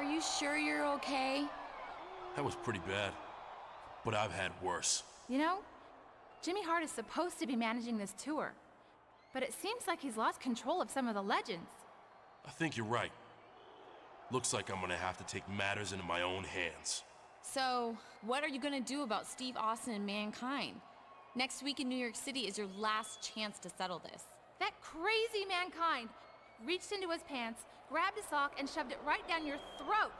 Are you sure you're okay? That was pretty bad, but I've had worse. You know, Jimmy Hart is supposed to be managing this tour, but it seems like he's lost control of some of the legends. I think you're right. Looks like I'm gonna have to take matters into my own hands. So, what are you gonna do about Steve Austin and Mankind? Next week in New York City is your last chance to settle this. That crazy Mankind reached into his pants, grabbed a sock, and shoved it right down your throat.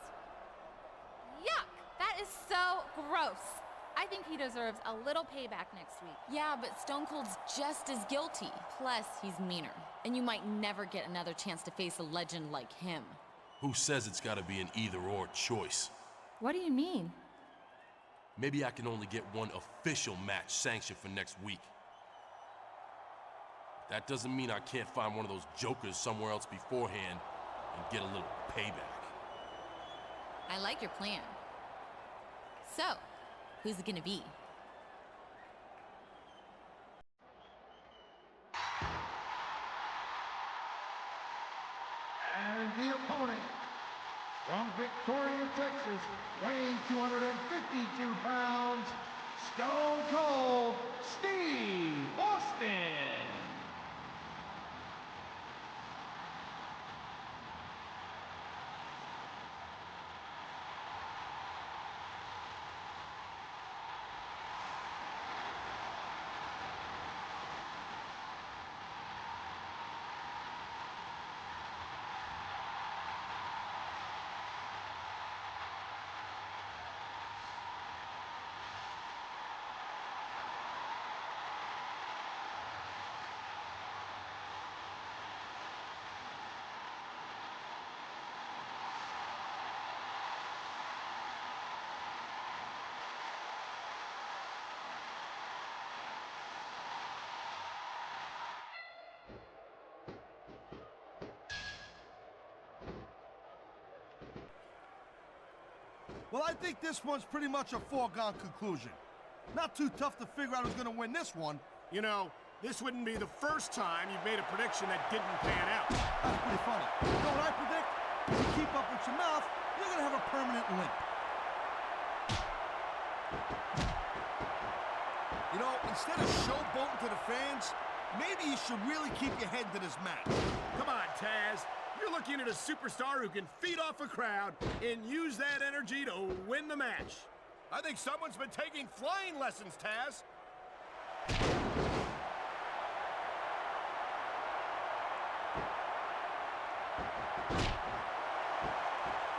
Yuck! That is so gross. I think he deserves a little payback next week. Yeah, but Stone Cold's just as guilty. Plus, he's meaner. And you might never get another chance to face a legend like him. Who says it's gotta be an either-or choice? What do you mean? Maybe I can only get one official match sanctioned for next week. That doesn't mean I can't find one of those jokers somewhere else beforehand and get a little payback. I like your plan. So, who's it gonna be? And the opponent, from Victoria, Texas, weighing 252 pounds, Stone Cold Steve Austin. Well, I think this one's pretty much a foregone conclusion. Not too tough to figure out who's gonna win this one. You know, this wouldn't be the first time you've made a prediction that didn't pan out. That's pretty funny. You know what I predict? If you keep up with your mouth, you're gonna have a permanent limp. You know, instead of showboating to the fans, maybe you should really keep your head to this match. Come on, Taz. You're looking at a superstar who can feed off a crowd and use that energy to win the match. I think someone's been taking flying lessons, Taz.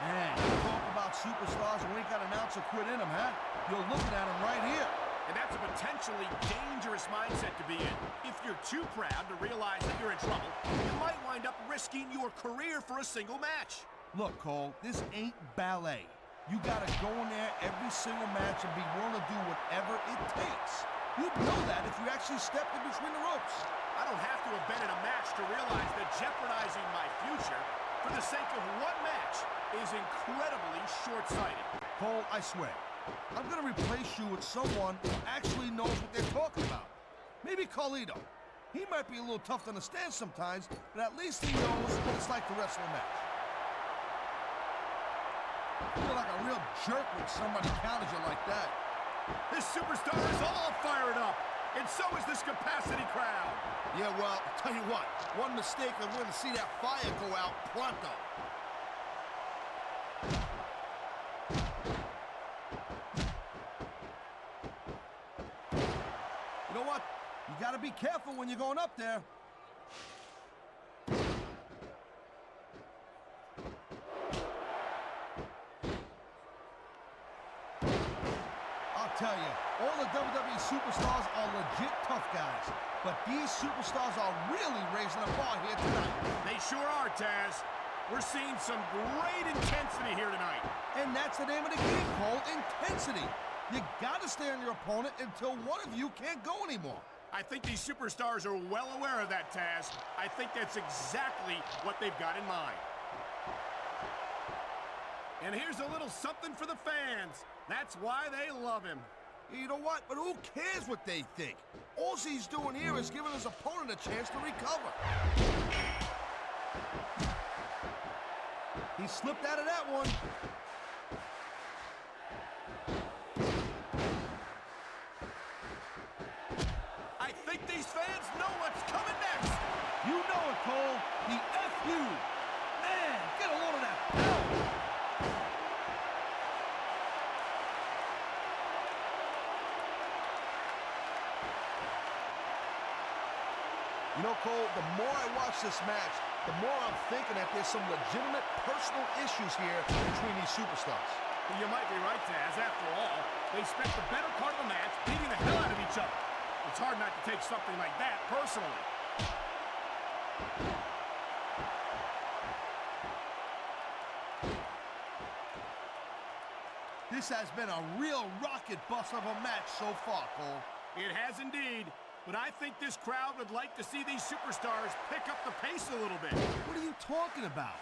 Man, you talk about superstars who ain't got an ounce of quit in them, huh? You're looking at them right here. And that's a potentially dangerous mindset to be in. If you're too proud to realize that you're in trouble, you might wind up risking your career for a single match. Look, Cole, this ain't ballet. You gotta go in there every single match and be willing to do whatever it takes. You'd know that if you actually stepped in between the ropes. I don't have to have been in a match to realize that jeopardizing my future for the sake of one match is incredibly short-sighted. Cole, I swear, I'm gonna replace you with someone who actually knows what they're talking about. Maybe Carlito. He might be a little tough to understand sometimes, but at least he knows what it's like to wrestle a match. You feel like a real jerk when somebody counters you like that. This superstar is all fired up, and so is this capacity crowd. Yeah, well, tell you what, one mistake and we're gonna see that fire go out pronto. You know what? You gotta be careful when you're going up there. I'll tell you, all the WWE superstars are legit tough guys, but these superstars are really raising the bar here tonight. They sure are, Taz. We're seeing some great intensity here tonight. And that's the name of the game, Cole, intensity. You gotta stay on your opponent until one of you can't go anymore. I think these superstars are well aware of that, Taz. I think that's exactly what they've got in mind. And here's a little something for the fans. That's why they love him. You know what? But who cares what they think? All he's doing here is giving his opponent a chance to recover. He slipped out of that one. I think these fans know what's coming next. You know it, Cole. The FU. Man, get a load of that power. You know, Cole, the more I watch this match, the more I'm thinking that there's some legitimate personal issues here between these superstars. You might be right, Taz. After all, they spent the better part of the match beating the hell out of each other. It's hard not to take something like that personally. This has been a real rocket bus of a match so far, Cole. It has indeed. But I think this crowd would like to see these superstars pick up the pace a little bit. What are you talking about?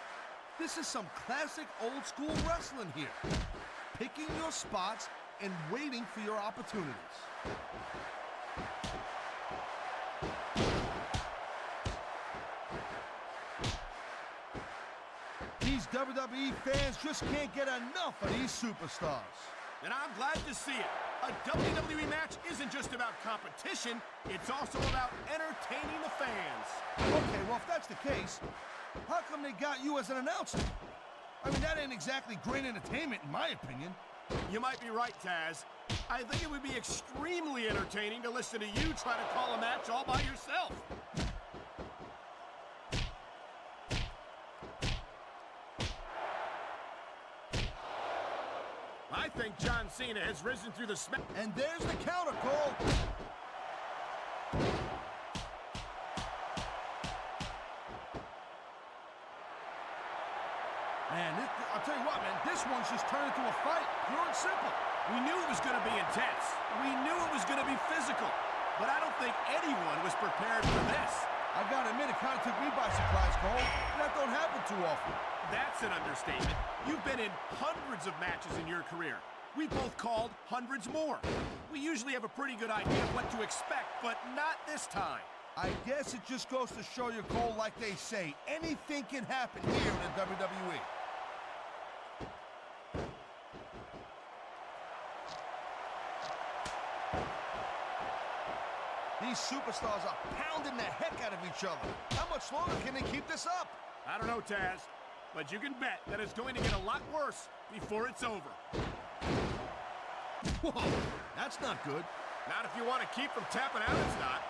This is some classic old school wrestling here. Picking your spots and waiting for your opportunities. These WWE fans just can't get enough of these superstars. And I'm glad to see it. A WWE match isn't just about competition, it's also about entertaining the fans. Okay, well, if that's the case, how come they got you as an announcer? I mean, that ain't exactly great entertainment, in my opinion. You might be right, Taz. I think it would be extremely entertaining to listen to you try to call a match all by yourself. I think John Cena has risen through the smack. And there's the counter, Cole. Man, I'll tell you what, man, this one's just turned into a fight, pure and simple. We knew it was going to be intense. We knew it was going to be physical. But I don't think anyone was prepared for this. I gotta admit, it kind of took me by surprise, Cole. That don't happen too often. That's an understatement. You've been in hundreds of matches in your career. We both called hundreds more. We usually have a pretty good idea of what to expect, but not this time. I guess it just goes to show you, Cole, like they say, anything can happen here in the WWE. These superstars are pounding the heck out of each other. How much longer can they keep this up? I don't know, Taz, but you can bet that it's going to get a lot worse before it's over. Whoa, that's not good. Not if you want to keep from tapping out, it's not.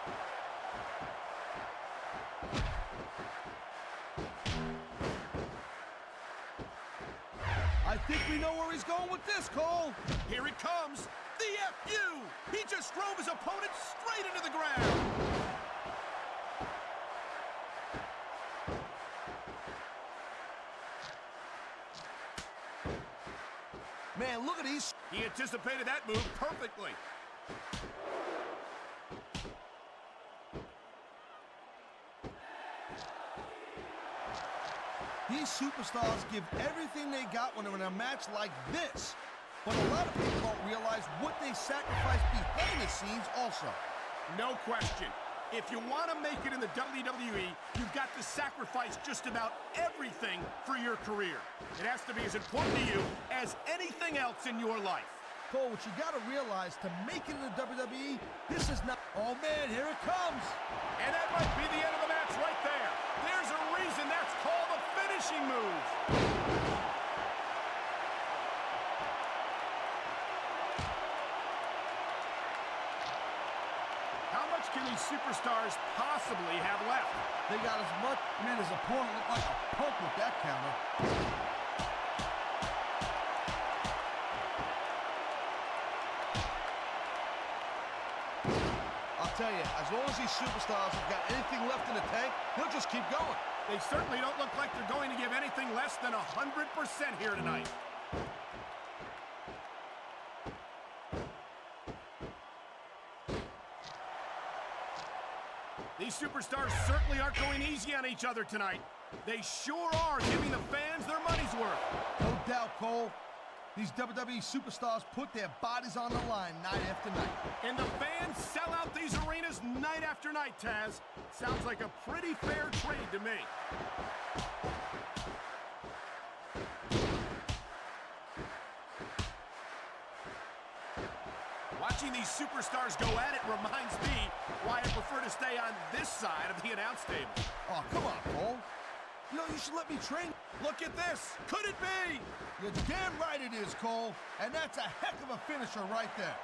I think we know where he's going with this, Cole. Here it comes. The FU! He just drove his opponent straight into the ground. Man, look at these. He anticipated that move perfectly. These superstars give everything they got when they're in a match like this. But a lot of people don't realize what they sacrifice behind the scenes also. No question. If you want to make it in the WWE, you've got to sacrifice just about everything for your career. It has to be as important to you as anything else in your life. Cole, what you got to realize, to make it in the WWE, this is not... Oh, man, here it comes. And that might be the end of the match right there. There's a reason that's called a finishing move. How much can these superstars possibly have left? They got as much... Man, his opponent looked like a punk with that counter. I'll tell you, as long as these superstars have got anything left in the tank, they'll just keep going. They certainly don't look like they're going to give anything less than 100% here tonight. These superstars certainly aren't going easy on each other tonight. They sure are giving the fans their money's worth. No doubt, Cole. These WWE superstars put their bodies on the line night after night. And the fans sell out these arenas night after night, Taz. Sounds like a pretty fair trade to me. Watching these superstars go at it reminds me why I prefer to stay on this side of the announce table. Oh, come on, Cole. You know, you should let me train. Look at this. Could it be? You're damn right it is, Cole. And that's a heck of a finisher right there.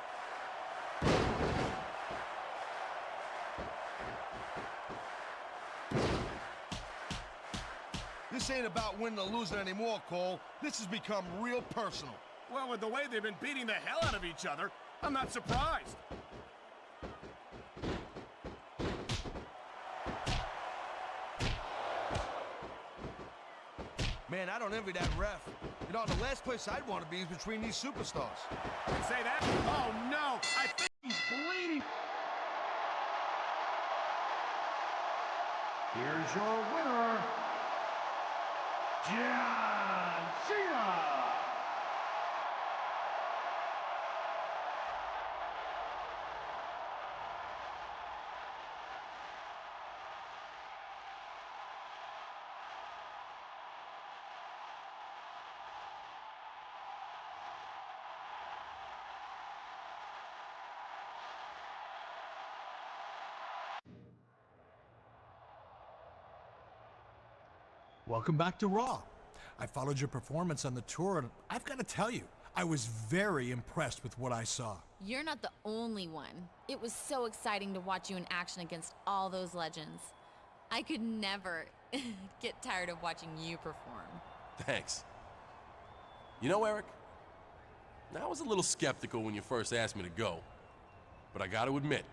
This ain't about winning or losing anymore, Cole. This has become real personal. Well, with the way they've been beating the hell out of each other, I'm not surprised. Man, I don't envy that ref. You know, the last place I'd want to be is between these superstars. You say that? Oh, no. I think He's bleeding. Here's your winner, John Cena. Welcome back to Raw. I followed your performance on the tour, and I've got to tell you, I was very impressed with what I saw. You're not the only one. It was so exciting to watch you in action against all those legends. I could never get tired of watching you perform. Thanks. You know, Eric, I was a little skeptical when you first asked me to go, but I gotta admit,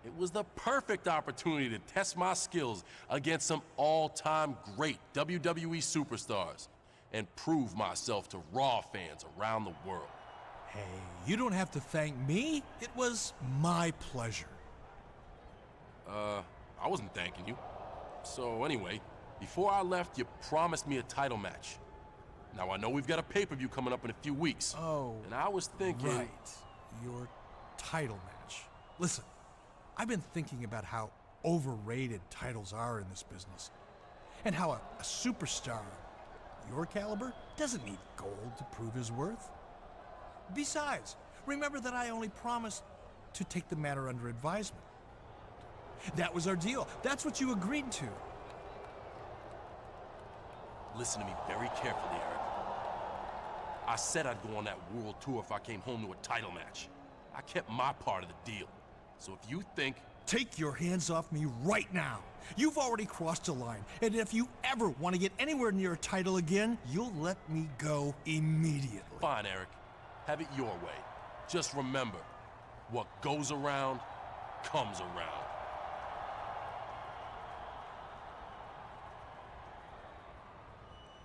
it was the perfect opportunity to test my skills against some all-time great WWE superstars and prove myself to Raw fans around the world. Hey, you don't have to thank me. It was my pleasure. I wasn't thanking you. So anyway, before I left, you promised me a title match. Now I know we've got a pay-per-view coming up in a few weeks. Oh, and I was thinking... right. Your title match. Listen, I've been thinking about how overrated titles are in this business. And how a superstar your caliber doesn't need gold to prove his worth. Besides, remember that I only promised to take the matter under advisement. That was our deal. That's what you agreed to. Listen to me very carefully, Eric. I said I'd go on that world tour if I came home to a title match. I kept my part of the deal. So if you think... Take your hands off me right now. You've already crossed a line, and if you ever want to get anywhere near a title again, you'll let me go immediately. Fine, Eric. Have it your way. Just remember, what goes around, comes around.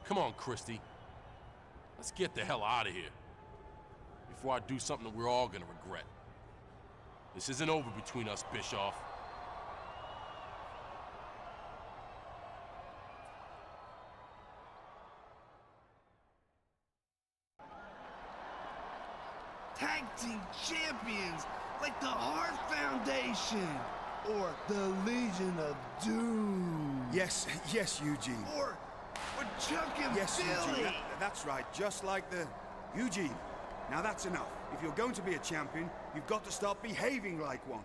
Come on, Christy. Let's get the hell out of here. Before I do something that we're all gonna regret. This isn't over between us, Bischoff. Tag team champions like the Hart Foundation or the Legion of Doom. Yes, Eugene. Or Chuck and Yes, Billy. Eugene. That's right. Just like the Eugene. Now that's enough. If you're going to be a champion, you've got to start behaving like one.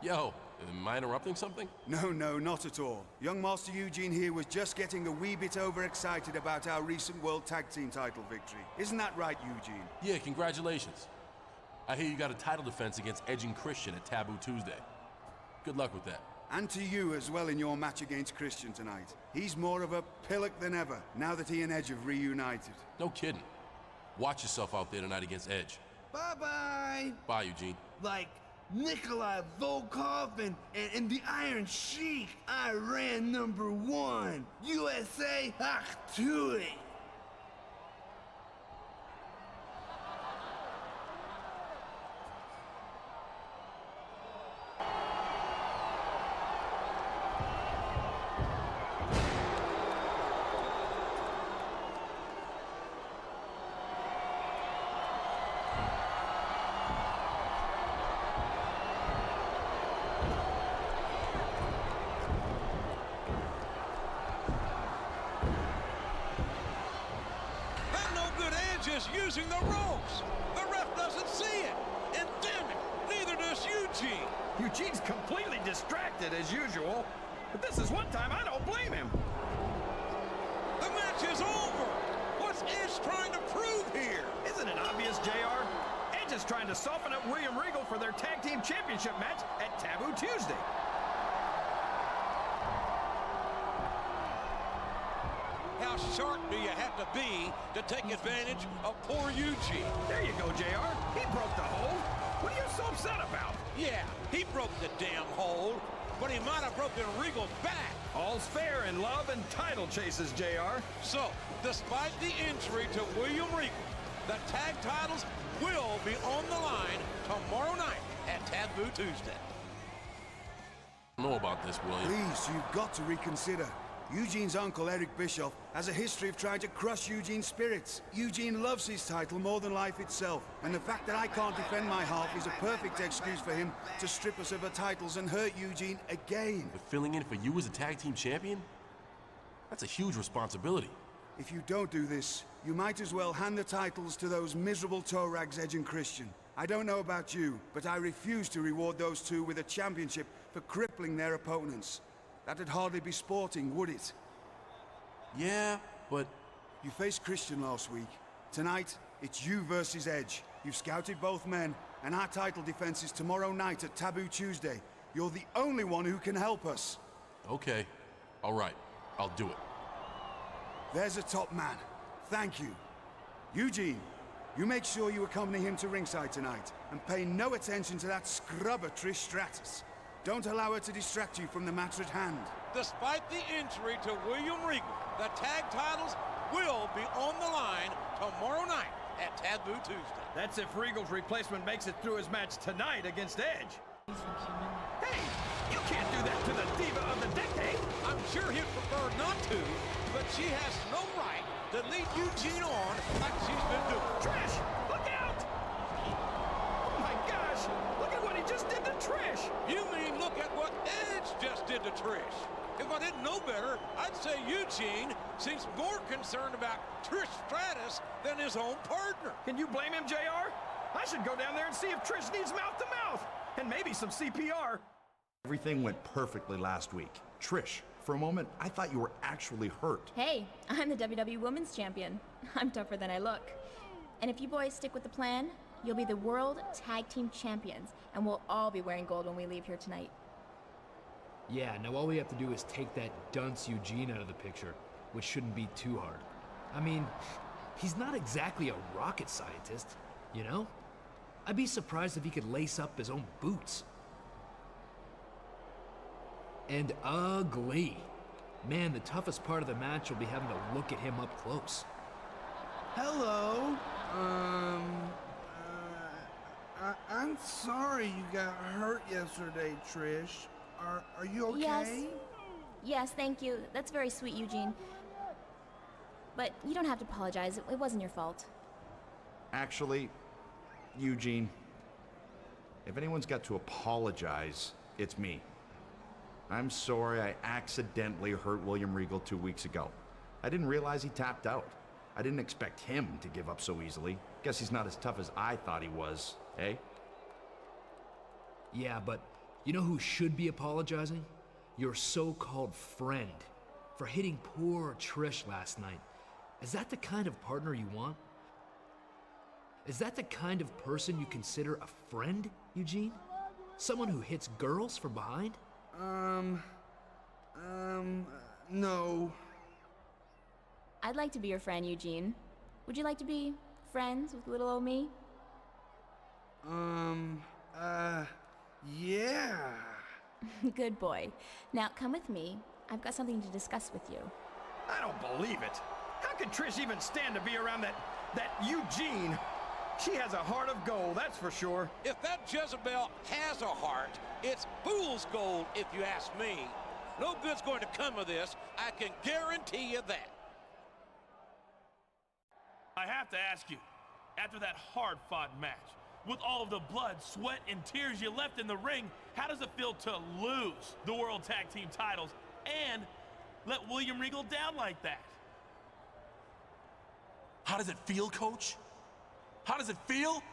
Yo, am I interrupting something? No, not at all. Young Master Eugene here was just getting a wee bit overexcited about our recent World Tag Team title victory. Isn't that right, Eugene? Yeah, congratulations. I hear you got a title defense against Edge and Christian at Taboo Tuesday. Good luck with that. And to you as well in your match against Christian tonight. He's more of a pillock than ever, now that he and Edge have reunited. No kidding. Watch yourself out there tonight against Edge. Bye-bye. Bye, Eugene. Like Nikolai Volkov and the Iron Sheik, Iran #1, USA, ach to it. Using the ropes. The ref doesn't see it. And damn it, Eugene. Eugene's completely distracted as usual, but this is one time I don't blame him. The match is over. What's Edge trying to prove here? Isn't it obvious, JR? Edge is trying to soften up William Regal for their tag team championship match at Taboo Tuesday. How sharp do you have to be to take advantage of poor Eugene? There you go, JR. He broke the hold. What are you so upset about? Yeah, he broke the damn hold, but he might have broken Regal's back. All's fair in love and title chases, JR. So, despite the injury to William Regal, the tag titles will be on the line tomorrow night at Taboo Tuesday. I don't know about this, William. Please, you've got to reconsider. Eugene's uncle, Eric Bischoff, has a history of trying to crush Eugene's spirits. Eugene loves his title more than life itself, and the fact that I can't defend my half is a perfect excuse for him to strip us of our titles and hurt Eugene again. But filling in for you as a tag team champion? That's a huge responsibility. If you don't do this, you might as well hand the titles to those miserable toe rags, Edge and Christian. I don't know about you, but I refuse to reward those two with a championship for crippling their opponents. That'd hardly be sporting, would it? Yeah, but... You faced Christian last week. Tonight, it's you versus Edge. You've scouted both men, and our title defense is tomorrow night at Taboo Tuesday. You're the only one who can help us. Okay. All right. I'll do it. There's a top man. Thank you. Eugene, you make sure you accompany him to ringside tonight, and pay no attention to that scrubber Trish Stratus. Don't allow her to distract you from the matter at hand. Despite the injury to William Regal, the tag titles will be on the line tomorrow night at Taboo Tuesday. That's if Regal's replacement makes it through his match tonight against Edge. Hey, you can't do that to the diva of the decade. I'm sure he'd prefer not to, but she has no right to lead Eugene on like she's been doing. Trish, look out! Oh my gosh, look at what he just did to Trish. You mean look at what Edge just did to Trish? If I didn't know better, I'd say Eugene seems more concerned about Trish Stratus than his own partner. Can you blame him, JR? I should go down there and see if Trish needs mouth-to-mouth, and maybe some CPR. Everything went perfectly last week. Trish, for a moment, I thought you were actually hurt. Hey, I'm the WWE Women's Champion. I'm tougher than I look. And if you boys stick with the plan, you'll be the World Tag Team Champions, and we'll all be wearing gold when we leave here tonight. Yeah, now all we have to do is take that dunce Eugene out of the picture, which shouldn't be too hard. I mean, he's not exactly a rocket scientist, you know? I'd be surprised if he could lace up his own boots. And ugly. Man, the toughest part of the match will be having to look at him up close. Hello. I'm sorry you got hurt yesterday, Trish. Are you okay? Yes. Yes, thank you. That's very sweet, Eugene. But you don't have to apologize. It wasn't your fault. Actually, Eugene, if anyone's got to apologize, it's me. I'm sorry I accidentally hurt William Regal 2 weeks ago. I didn't realize he tapped out. I didn't expect him to give up so easily. Guess he's not as tough as I thought he was, eh? Yeah, but you know who should be apologizing? Your so-called friend for hitting poor Trish last night. Is that the kind of partner you want? Is that the kind of person you consider a friend, Eugene? Someone who hits girls from behind? No. I'd like to be your friend, Eugene. Would you like to be friends with little old me? Yeah. Good boy. Now come with me. I've got something to discuss with you. I don't believe it. How could Trish even stand to be around that Eugene? She has a heart of gold, that's for sure. If that Jezebel has a heart, it's fool's gold, if you ask me. No good's going to come of this. I can guarantee you that. I have to ask you, after that hard-fought match, with all of the blood, sweat, and tears you left in the ring, how does it feel to lose the World Tag Team titles and let William Regal down like that? How does it feel, Coach? How does it feel?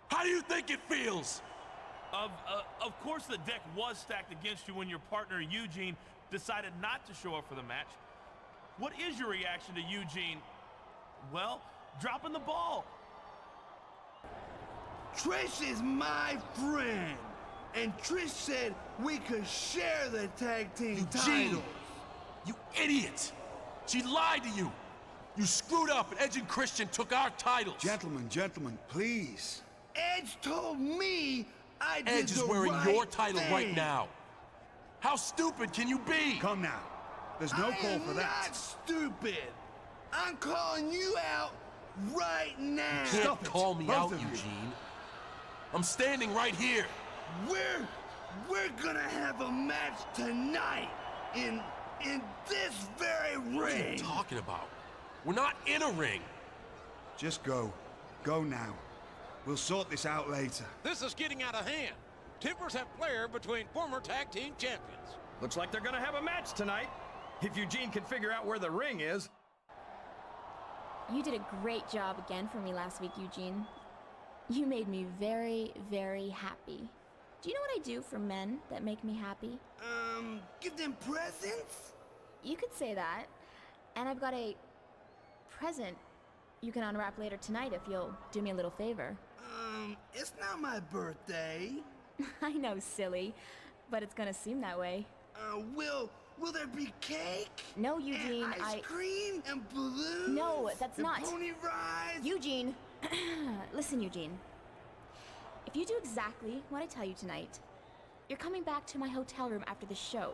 How do you think it feels? Of course the deck was stacked against you when your partner Eugene decided not to show up for the match. What is your reaction to Eugene, well, dropping the ball? Trish is my friend, and Trish said we could share the tag team titles. You idiot! She lied to you! You screwed up and Edge and Christian took our titles! Gentlemen, please. Edge told me I did Edge is wearing your title right now. How stupid can you be? Come now. There's no call for that. I'm not stupid. I'm calling you out right now. You can't call me out, Eugene. I'm standing right here. We're gonna have a match tonight in this very ring. What are you talking about? We're not in a ring. Just go. Go now. We'll sort this out later. This is getting out of hand. Tempers have flared between former tag team champions. Looks like they're gonna have a match tonight. If Eugene can figure out where the ring is. You did a great job again for me last week, Eugene. You made me very, very happy. Do you know what I do for men that make me happy? Give them presents? You could say that. And I've got a present you can unwrap later tonight if you'll do me a little favor. It's not my birthday. I know, silly, but it's gonna seem that way. Will there be cake? No, Eugene, and ice cream and balloons? No, that's and not. Pony rides? Eugene! Listen, Eugene. If you do exactly what I tell you tonight, you're coming back to my hotel room after the show.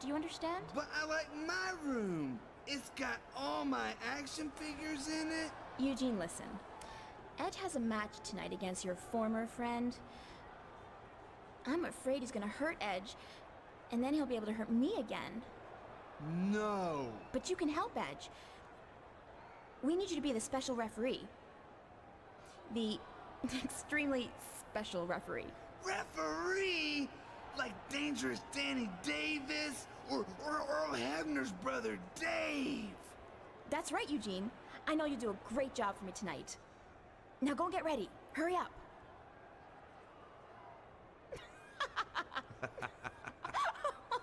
Do you understand? But I like my room. It's got all my action figures in it. Eugene, listen. Edge has a match tonight against your former friend. I'm afraid he's gonna hurt Edge, and then he'll be able to hurt me again. No. But you can help Edge. We need you to be the special referee. The extremely special referee. Referee? Like Dangerous Danny Davis or Earl Hebner's brother Dave? That's right, Eugene. I know you'll do a great job for me tonight. Now go and get ready. Hurry up.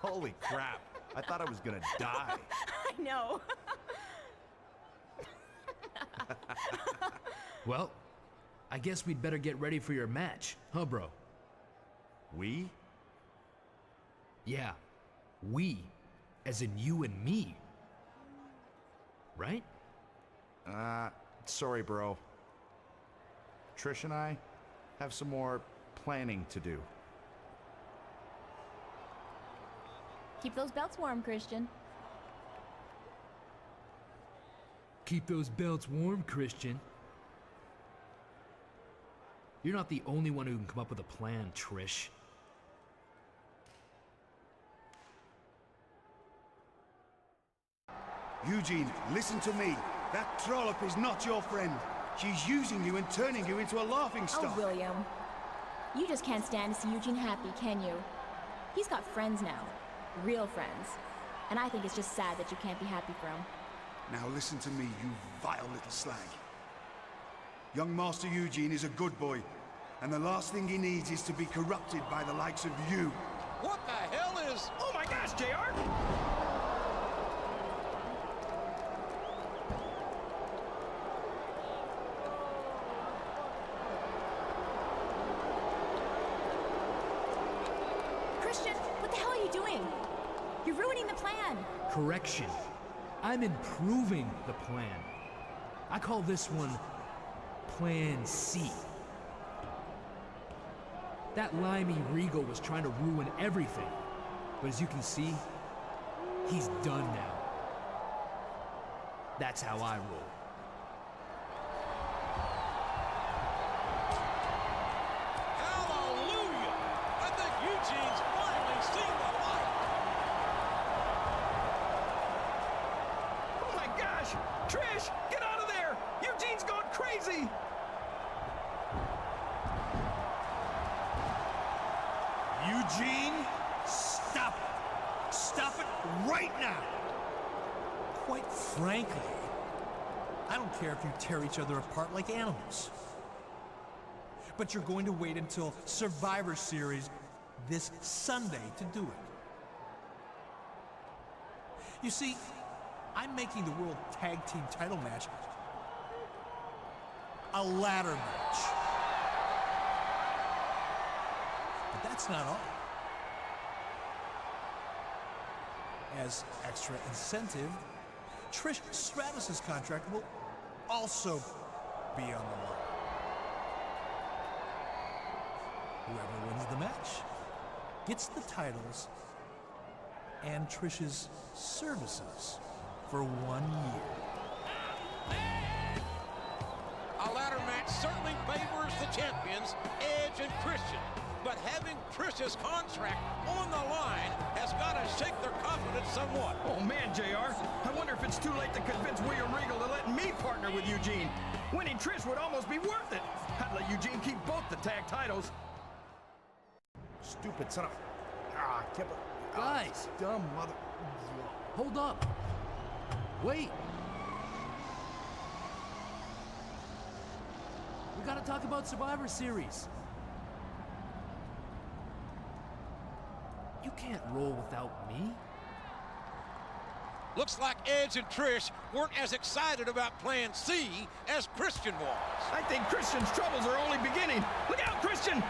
Holy crap. I thought I was gonna die. I know. Well, I guess we'd better get ready for your match, huh, bro? We? Yeah, we, as in you and me. Right? Sorry, bro. Trish and I have some more planning to do. Keep those belts warm, Christian. Keep those belts warm, Christian. You're not the only one who can come up with a plan, Trish. Eugene, listen to me. That trollop is not your friend. She's using you and turning you into a laughingstock. Oh, William. You just can't stand to see Eugene happy, can you? He's got friends now. Real friends. And I think it's just sad that you can't be happy for him. Now listen to me, you vile little slag. Young Master Eugene is a good boy, and the last thing he needs is to be corrupted by the likes of you. What the hell is... Oh my gosh, JR! Christian, what the hell are you doing? You're ruining the plan. Correction. I'm improving the plan. I call this one Plan C. That limey Regal was trying to ruin everything. But as you can see, he's done now. That's how I roll. Hallelujah! I think Eugene's finally seen the light. Oh my gosh! Trish, get out of there! Eugene's gone crazy! Eugene, stop it. Stop it right now. Quite frankly, I don't care if you tear each other apart like animals. but you're going to wait until Survivor Series this Sunday to do it. You see, I'm making the World Tag Team title match a ladder match. But that's not all. As extra incentive, Trish Stratus's contract will also be on the line. Whoever wins the match gets the titles and Trish's services for 1 year. A ladder match certainly favors the champions, Edge and Christian. But having Trish's contract on the line has got to shake their confidence somewhat. Oh man, JR, I wonder if it's too late to convince William Regal to let me partner with Eugene. Winning Trish would almost be worth it. I'd let Eugene keep both the tag titles. Stupid son of... kept it. Guys. Dumb mother... Hold up. Wait. We gotta talk about Survivor Series. You can't roll without me. Looks like Edge and Trish weren't as excited about Plan C as Christian was. I think Christian's troubles are only beginning. Look out, Christian!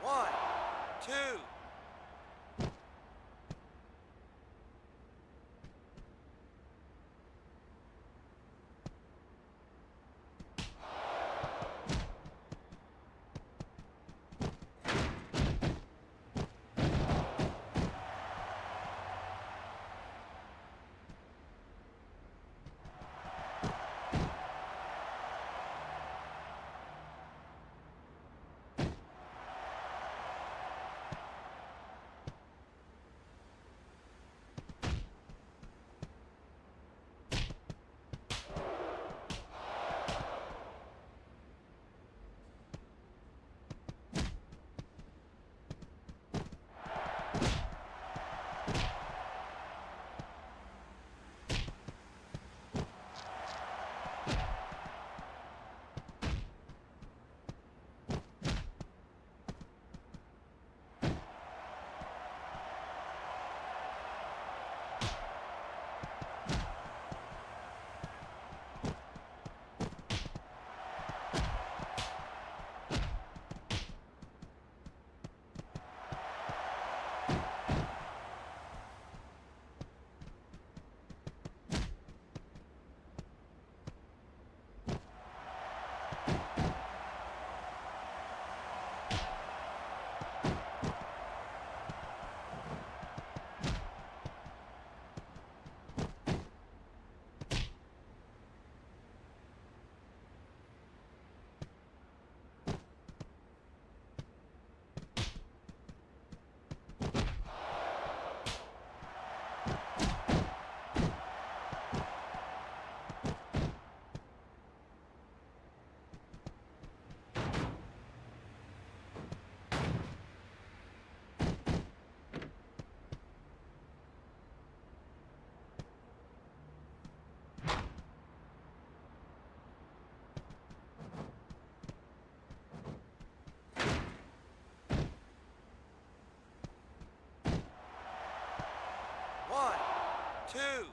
One, two. One, two.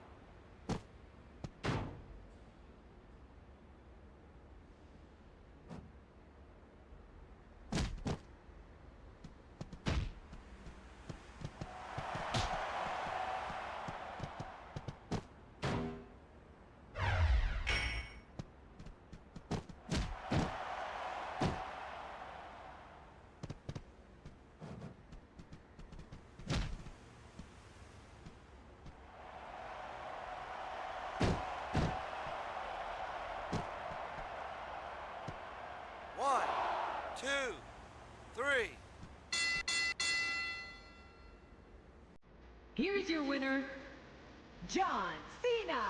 One, two, three. Here's your winner, John Cena.